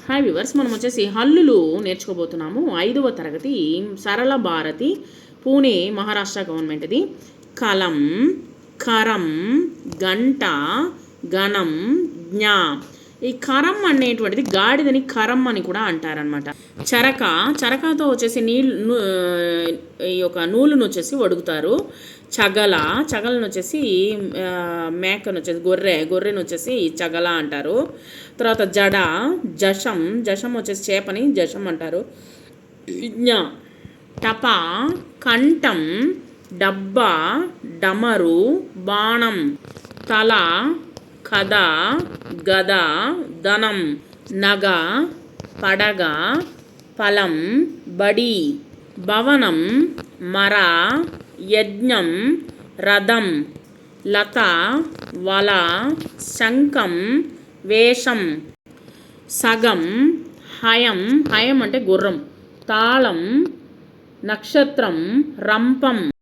Hi viewers, మనం వచ్చేసి హల్లులు నేర్చుకోబోతున్నాము. 5వ తరగతి సరళ భారతి, పూణే మహారాష్ట్ర గవర్నమెంట్ది. కలం, కరం, గంట, గణం, జ్ఞా. ఈ కరం అనేటువంటిది గాడిదని కరం అని కూడా అంటారనమాట. చరకతో వచ్చేసి ఈ యొక్క నూలును వచ్చేసి వడుగుతారు. చగలను వచ్చేసి మేకను వచ్చేసి గొర్రెను వచ్చేసి చగల అంటారు. తర్వాత జషం వచ్చేసి చేపని జషం అంటారు. టప, కంఠం, డబ్బా, డమరు, బాణం, తల, కథ, గద, ధనం, నగ, పడగ, ఫలం, బడి, భవనం, మర, యజ్ఞం, రథం, లత, వల, శంఖం, వేషం, సగం, హయం అంటే గుర్రం, తాళం, నక్షత్రం, రంపం.